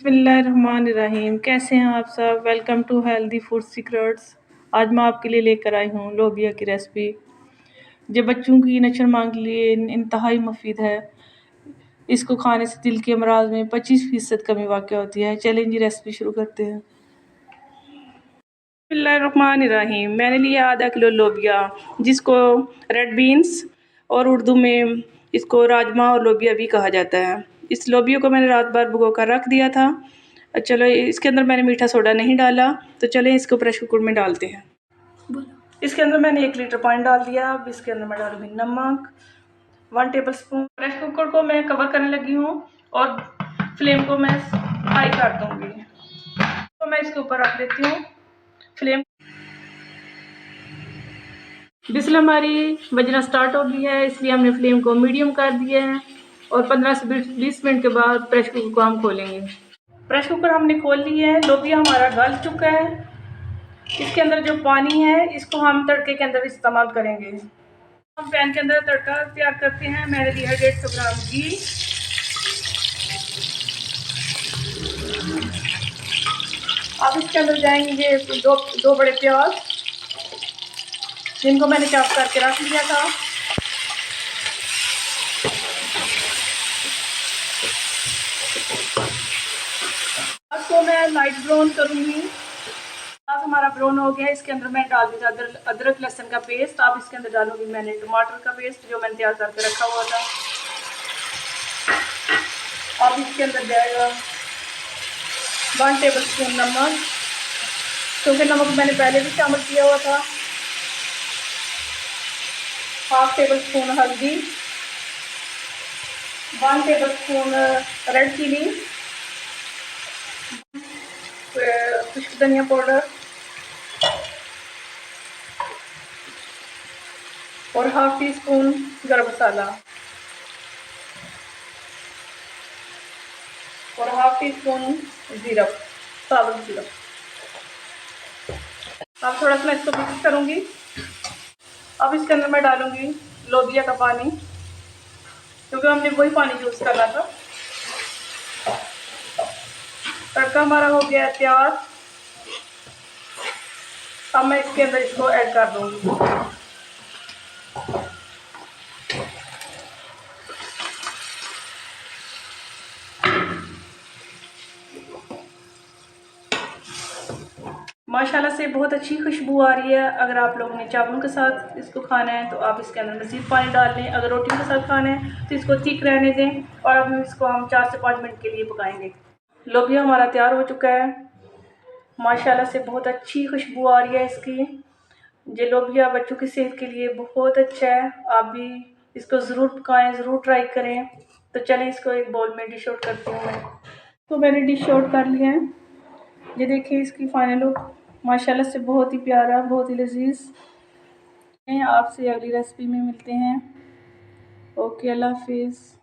बिस्मिल्लाहिर्रहमानिर्रहीम। कैसे हैं आप सब? Welcome to healthy food secrets. आज मैं आपके लिए लेकर आई हूँ लोबिया की रेसिपी, जो बच्चों की नशर मांग के लिए इंतहाई मुफीद है। इसको खाने से दिल के अमराज में 25% कमी वाक़ होती है। चलें जी, रेसिपी शुरू करते हैं। बिस्मिल्लाहिर्रहमानिर्रहीम। मैंने लिया आधा किलो लोबिया, जिसको रेड बीन्स और उर्दू में इसको राजमा और लोबिया भी कहा जाता है। इस लोबिया को मैंने रात भर भिगो कर रख दिया था। चलो, इसके अंदर मैंने मीठा सोडा नहीं डाला, तो चले इसको प्रेशर कुकर में डालते हैं। इसके अंदर मैंने 1 लीटर पानी डाल दिया। अब इसके अंदर मैं डालूंगी नमक 1 टेबल स्पून। प्रेशर कुकर को मैं कवर करने लगी हूँ और फ्लेम को मैं हाई कर दूंगी। तो मैं इसके ऊपर रख देती हूँ फ्लेम। बिस्ल हमारी बजना स्टार्ट हो गई है, इसलिए हमने फ्लेम को मीडियम कर दिया है और 15 से 20 मिनट के बाद प्रेशर कुकर को हम खोलेंगे। प्रेशर कुकर हमने खोल लिया है। लोबिया हमारा गल चुका है। इसके अंदर जो पानी है, इसको हम तड़के के अंदर इस्तेमाल करेंगे। हम पैन के अंदर तड़का तैयार करते हैं। मैंने लिया है 150 ग्राम घी। अब इसके अंदर जाएंगे दो बड़े प्याज, जिनको मैंने चॉप करके रख लिया था। इसको मैं लाइट ब्राउन करूंगी। अब हमारा ब्राउन हो गया है। इसके अंदर मैं डाल दूँगी अदरक लहसुन का पेस्ट। अब इसके अंदर डालूंगी मैंने टमाटर का पेस्ट, जो मैंने तैयार करके रखा हुआ था। अब इसके अंदर जाएगा 1 टेबल स्पून नमक, क्योंकि नमक मैंने पहले भी शामिल किया हुआ था। 1/2 टेबल स्पून हल्दी, 1 टेबल स्पून रेड चिली, खुश्क धनिया पाउडर और 1/2 टी स्पून गरम मसाला और 1/2 टी स्पून जीरा, साबुत जीरा। अब थोड़ा सा मैं इसको मिक्स करूंगी। अब इसके अंदर मैं डालूंगी लोबिया का पानी, क्योंकि हमने वही पानी यूज करना था। तड़का हमारा हो गया तैयार। अब मैं इसके अंदर इसको ऐड कर दूंगी। माशाल्लाह से बहुत अच्छी खुशबू आ रही है। अगर आप लोगों ने चावलों के साथ इसको खाना है तो आप इसके अंदर मज़ीद पानी डाल लें। अगर रोटियों के साथ खाना है तो इसको थिक रहने दें और अब इसको हम 4 से 5 मिनट के लिए पकाएंगे। लोबिया हमारा तैयार हो चुका है। माशाल्लाह से बहुत अच्छी खुशबू आ रही है इसकी। ये लोबिया बच्चों की सेहत के लिए बहुत अच्छा है। आप भी इसको ज़रूर पकाएं, ज़रूर ट्राई करें। तो चलें, इसको एक बाउल में डिश आउट करती हूँ मैं। तो मैंने डिश आउट कर लिया है। ये देखिए इसकी फाइनल लुक। माशाल्लाह से बहुत ही प्यारा, बहुत ही लजीज। आपसे अगली रेसिपी में मिलते हैं। ओके, अल्लाह हाफिज़।